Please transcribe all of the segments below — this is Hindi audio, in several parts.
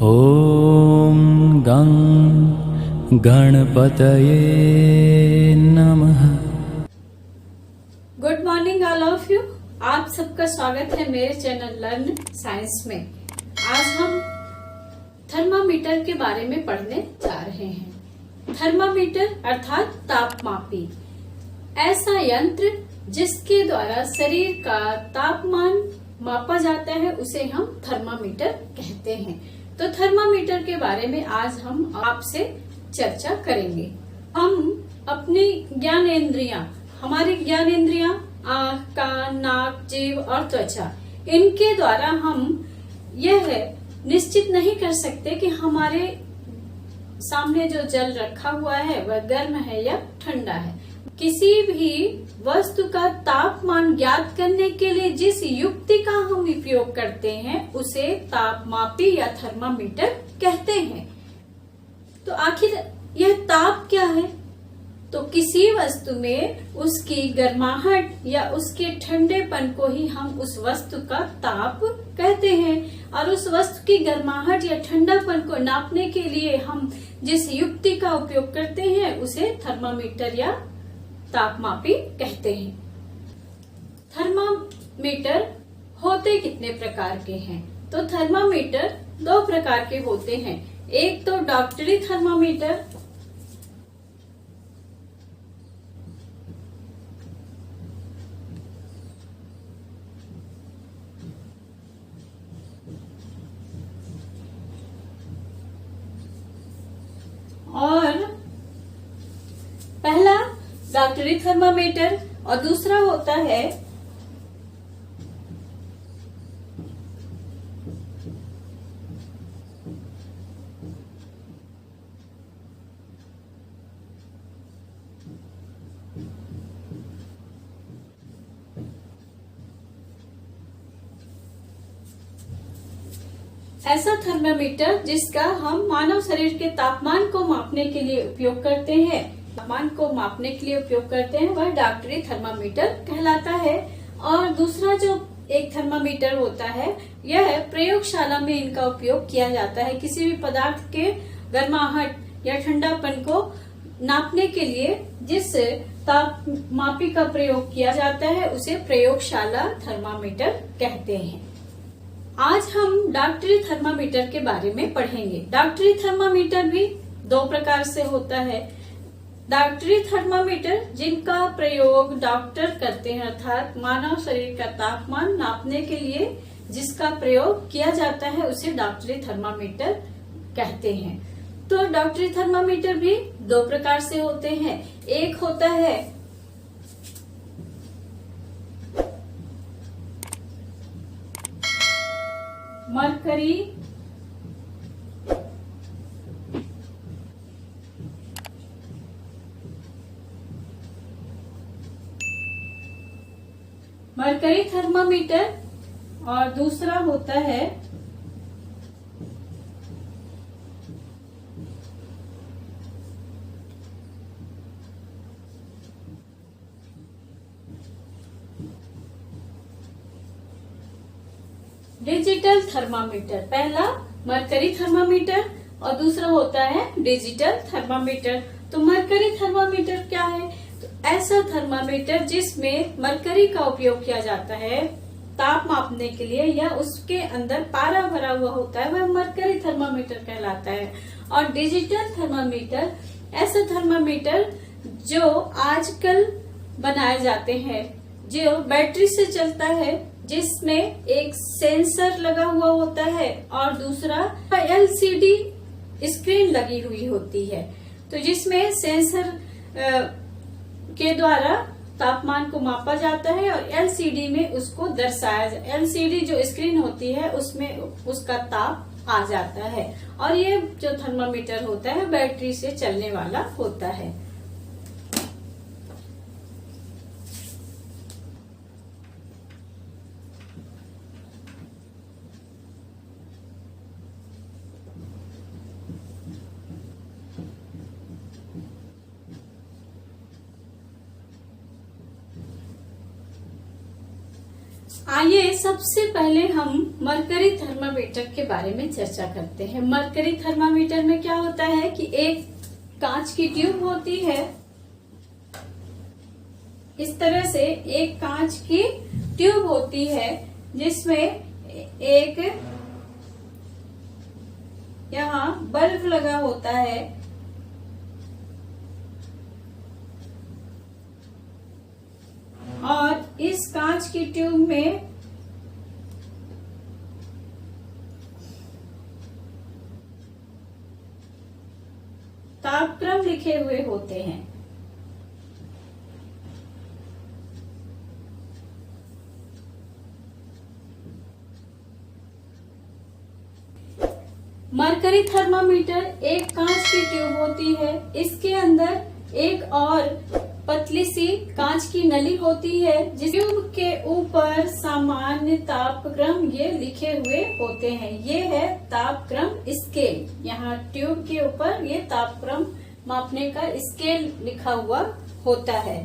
ॐ गं गणपतये नमः। Good morning all of you. आप सबका स्वागत है मेरे चैनल लर्न साइंस में। आज हम थर्मामीटर के बारे में पढ़ने जा रहे हैं। थर्मामीटर अर्थात तापमापी, ऐसा यंत्र जिसके द्वारा शरीर का तापमान मापा जाता है उसे हम थर्मामीटर कहते हैं। तो थर्मामीटर के बारे में आज हम आपसे चर्चा करेंगे। हम अपनी हमारी ज्ञानेंद्रियां आँख, कान, नाक, जीभ और त्वचा, इनके द्वारा हम यह निश्चित नहीं कर सकते कि हमारे सामने जो जल रखा हुआ है वह गर्म है या ठंडा है। किसी भी वस्तु का तापमान ज्ञात करने के लिए जिस युक्ति का हम उपयोग करते हैं उसे तापमापी या थर्मामीटर कहते हैं। तो आखिर यह ताप क्या है? तो किसी वस्तु में उसकी गर्माहट या उसके ठंडेपन को ही हम उस वस्तु का ताप कहते हैं। और उस वस्तु की गर्माहट या ठंडापन को नापने के लिए हम जिस युक्ति का उपयोग करते हैं उसे थर्मामीटर या तापमापी कहते हैं। थर्मामीटर होते कितने प्रकार के हैं? तो थर्मामीटर दो प्रकार के होते हैं। एक तो डॉक्टरी थर्मामीटर, और पहला डॉक्टरी थर्मामीटर और दूसरा होता है ऐसा थर्मामीटर जिसका हम मानव शरीर के तापमान को मापने के लिए उपयोग करते हैं। तापमान को मापने के लिए उपयोग करते हैं वह डॉक्टरी थर्मामीटर कहलाता है। और दूसरा जो एक थर्मामीटर होता है यह प्रयोगशाला में इनका उपयोग किया जाता है। किसी भी पदार्थ के गर्माहट या ठंडापन को नापने के लिए जिस तापमापी का प्रयोग किया जाता है उसे प्रयोगशाला थर्मामीटर कहते हैं। आज हम डॉक्टरी थर्मामीटर के बारे में पढ़ेंगे। डॉक्टरी थर्मामीटर भी दो प्रकार से होता है। डॉक्टरी थर्मामीटर जिनका प्रयोग डॉक्टर करते हैं अर्थात मानव शरीर का तापमान नापने के लिए जिसका प्रयोग किया जाता है उसे डॉक्टरी थर्मामीटर कहते हैं। तो डॉक्टरी थर्मामीटर भी दो प्रकार से होते हैं। एक होता है मरकरी थर्मामीटर और दूसरा होता है डिजिटल थर्मामीटर। पहला मरकरी थर्मामीटर और दूसरा होता है डिजिटल थर्मामीटर। तो मरकरी थर्मामीटर क्या है? तो ऐसा थर्मामीटर जिसमें मरकरी का उपयोग किया जाता है ताप मापने के लिए या उसके अंदर पारा भरा हुआ होता है वह मरकरी थर्मामीटर कहलाता है। और डिजिटल थर्मामीटर ऐसा थर्मामीटर जो आजकल बनाए जाते हैं जो बैटरी से चलता है, जिसमें एक सेंसर लगा हुआ होता है और दूसरा एलसीडी स्क्रीन लगी हुई होती है। तो जिसमें सेंसर के द्वारा तापमान को मापा जाता है और एलसीडी में उसको दर्शाया एलसीडी जो स्क्रीन होती है उसमें उसका ताप आ जाता है। और ये जो थर्मामीटर होता है बैटरी से चलने वाला होता है। आइए सबसे पहले हम मरकरी थर्मामीटर के बारे में चर्चा करते हैं। मरकरी थर्मामीटर में क्या होता है कि एक कांच की ट्यूब होती है, इस तरह से एक कांच की ट्यूब होती है जिसमें एक यहाँ बल्ब लगा होता है और इस कांच की ट्यूब में तापक्रम लिखे हुए होते हैं। मरकरी थर्मामीटर एक कांच की ट्यूब होती है, इसके अंदर एक और पतली सी कांच की नली होती है जिस ट्यूब के ऊपर सामान्य तापक्रम ये लिखे हुए होते हैं। ये है तापक्रम स्केल। यहाँ ट्यूब के ऊपर ये तापक्रम मापने का स्केल लिखा हुआ होता है।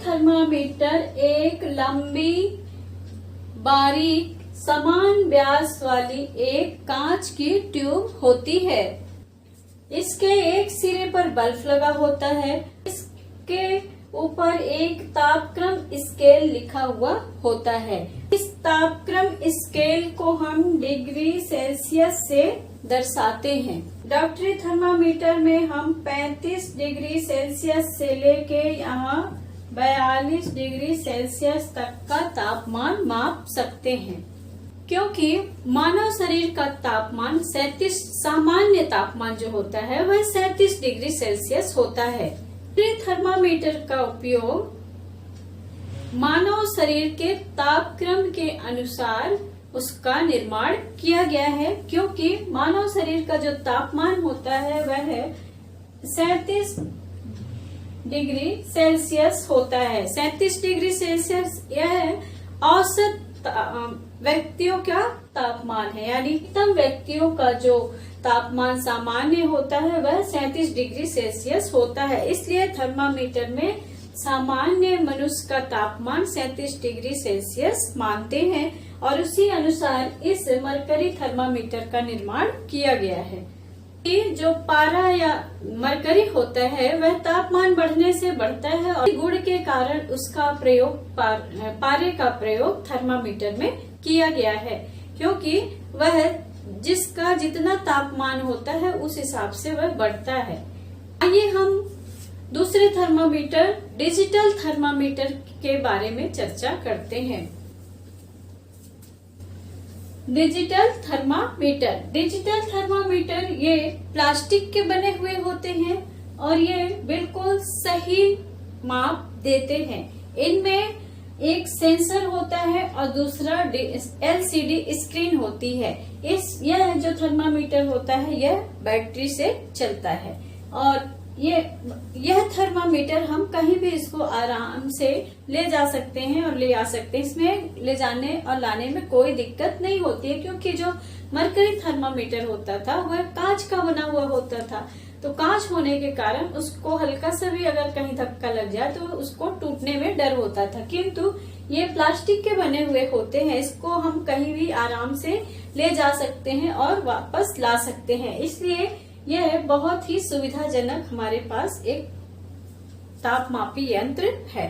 थर्मामीटर एक लंबी बारीक समान व्यास वाली एक कांच की ट्यूब होती है। इसके एक सिरे पर बल्ब लगा होता है। इसके ऊपर एक तापक्रम स्केल लिखा हुआ होता है। इस तापक्रम स्केल को हम डिग्री सेल्सियस से दर्शाते हैं। डॉक्टरी थर्मामीटर में हम 35 डिग्री सेल्सियस से लेके यहाँ 42 डिग्री सेल्सियस तक का तापमान माप सकते हैं। क्योंकि मानव शरीर का तापमान 37 सामान्य तापमान जो होता है वह 37 डिग्री सेल्सियस होता है। थर्मामीटर का उपयोग मानव शरीर के तापक्रम के अनुसार उसका निर्माण किया गया है, क्योंकि मानव शरीर का जो तापमान होता है वह 37 डिग्री सेल्सियस होता है। 37 डिग्री सेल्सियस यह औसत व्यक्तियों का तापमान है, यानी अधिकतम व्यक्तियों का जो तापमान सामान्य होता है वह 37 डिग्री सेल्सियस होता है। इसलिए थर्मामीटर में सामान्य मनुष्य का तापमान 37 डिग्री सेल्सियस मानते हैं और उसी अनुसार इस मरकरी थर्मामीटर का निर्माण किया गया है। कि जो पारा या मरकरी होता है वह तापमान बढ़ने से बढ़ता है और गुण के कारण उसका प्रयोग पारे का प्रयोग थर्मामीटर में किया गया है, क्योंकि वह जिसका जितना तापमान होता है उस हिसाब से वह बढ़ता है। आइए हम दूसरे थर्मामीटर डिजिटल थर्मामीटर के बारे में चर्चा करते हैं। डिजिटल थर्मामीटर ये प्लास्टिक के बने हुए होते हैं और ये बिल्कुल सही माप देते हैं। इनमें एक सेंसर होता है और दूसरा LCD स्क्रीन होती है। यह जो थर्मामीटर होता है यह बैटरी से चलता है और यह थर्मामीटर हम कहीं भी इसको आराम से ले जा सकते हैं और ले आ सकते हैं। इसमें ले जाने और लाने में कोई दिक्कत नहीं होती है, क्योंकि जो मरकरी थर्मामीटर होता था वह कांच का बना हुआ होता था। तो कांच होने के कारण उसको हल्का सा भी अगर कहीं धक्का लग जाए तो उसको टूटने में डर होता था, किंतु ये प्लास्टिक के बने हुए होते हैं। इसको हम कहीं भी आराम से ले जा सकते हैं और वापस ला सकते हैं। इसलिए यह बहुत ही सुविधाजनक हमारे पास एक तापमापी यंत्र है।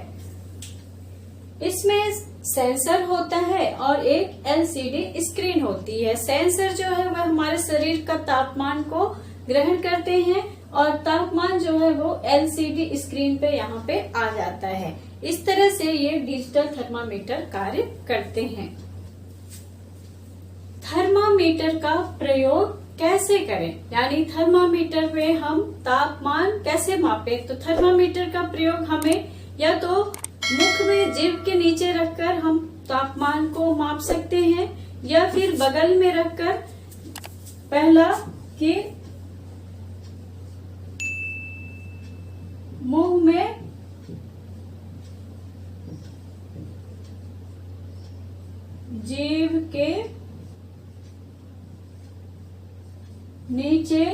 इसमें सेंसर होता है और एक LCD स्क्रीन होती है। सेंसर जो है वह हमारे शरीर का तापमान को ग्रहण करते हैं और तापमान जो है वो LCD स्क्रीन पे यहाँ पे आ जाता है। इस तरह से ये डिजिटल थर्मामीटर कार्य करते हैं। थर्मामीटर का प्रयोग कैसे करें, यानी थर्मामीटर में हम तापमान कैसे मापें। तो थर्मामीटर का प्रयोग हमें या तो मुख में जीभ के नीचे रखकर हम तापमान को माप सकते हैं, या फिर बगल में रखकर पहला कि मुंह में जीभ के नीचे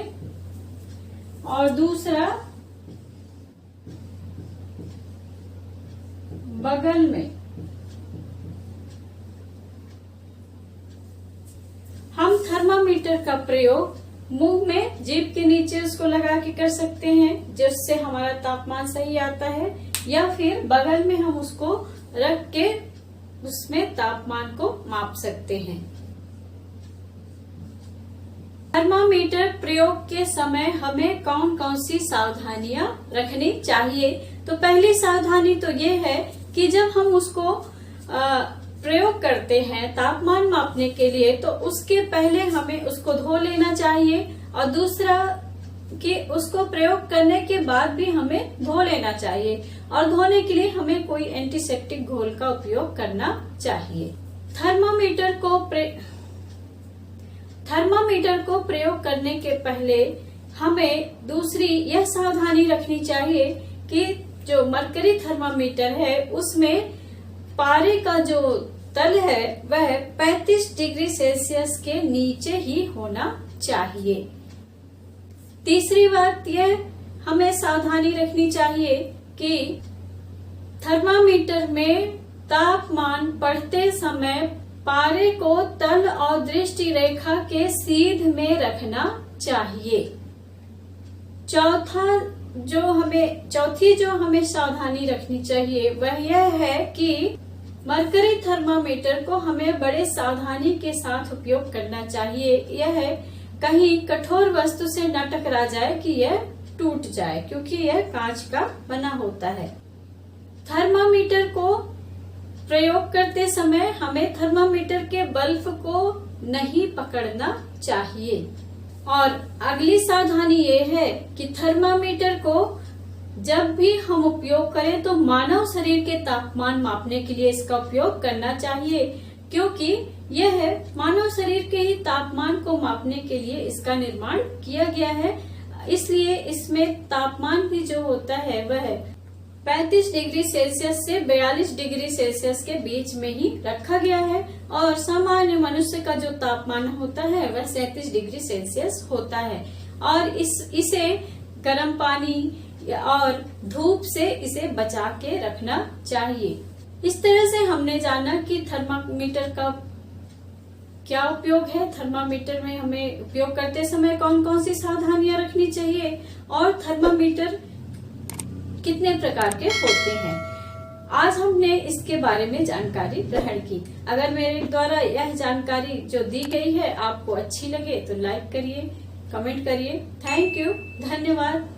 और दूसरा बगल में थर्मामीटर का प्रयोग मुंह में जीभ के नीचे उसको लगा के कर सकते हैं, जिससे हमारा तापमान सही आता है, या फिर बगल में हम उसको रख के उसमें तापमान को माप सकते हैं। थर्मामीटर प्रयोग के समय हमें कौन कौन सी सावधानियां रखनी चाहिए? तो पहली सावधानी तो ये है कि जब हम उसको प्रयोग करते हैं तापमान मापने के लिए, तो उसके पहले हमें उसको धो लेना चाहिए, और दूसरा कि उसको प्रयोग करने के बाद भी हमें धो लेना चाहिए, और धोने के लिए हमें कोई एंटीसेप्टिक घोल का उपयोग करना चाहिए। थर्मामीटर को प्रयोग करने के पहले हमें दूसरी यह सावधानी रखनी चाहिए कि जो मरकरी थर्मामीटर है उसमें पारे का जो तल है वह 35 डिग्री सेल्सियस के नीचे ही होना चाहिए। तीसरी बात यह हमें सावधानी रखनी चाहिए कि थर्मामीटर में तापमान पढ़ते समय पारे को तल और दृष्टि रेखा के सीध में रखना चाहिए। चौथी जो हमें सावधानी रखनी चाहिए वह यह है कि मरकरी थर्मामीटर को हमें बड़े सावधानी के साथ उपयोग करना चाहिए। यह कहीं कठोर वस्तु से न टकरा जाए कि यह टूट जाए, क्योंकि यह कांच का बना होता है। थर्मामीटर को प्रयोग करते समय हमें थर्मामीटर के बल्ब को नहीं पकड़ना चाहिए। और अगली सावधानी ये है कि थर्मामीटर को जब भी हम उपयोग करें तो मानव शरीर के तापमान मापने के लिए इसका उपयोग करना चाहिए, क्योंकि यह मानव शरीर के ही तापमान को मापने के लिए इसका निर्माण किया गया है। इसलिए इसमें तापमान भी जो होता है वह 35 डिग्री सेल्सियस से 42 डिग्री सेल्सियस के बीच में ही रखा गया है, और सामान्य मनुष्य का जो तापमान होता है वह 37 डिग्री सेल्सियस होता है। और इसे गर्म पानी और धूप से इसे बचा के रखना चाहिए। इस तरह से हमने जाना कि थर्मामीटर का क्या उपयोग है, थर्मामीटर में हमें उपयोग करते समय कौन कौन सी सावधानियां रखनी चाहिए, और थर्मामीटर कितने प्रकार के होते हैं। आज हमने इसके बारे में जानकारी ग्रहण की। अगर मेरे द्वारा यह जानकारी जो दी गई है आपको अच्छी लगे तो लाइक करिए, कमेंट करिए। थैंक यू, धन्यवाद।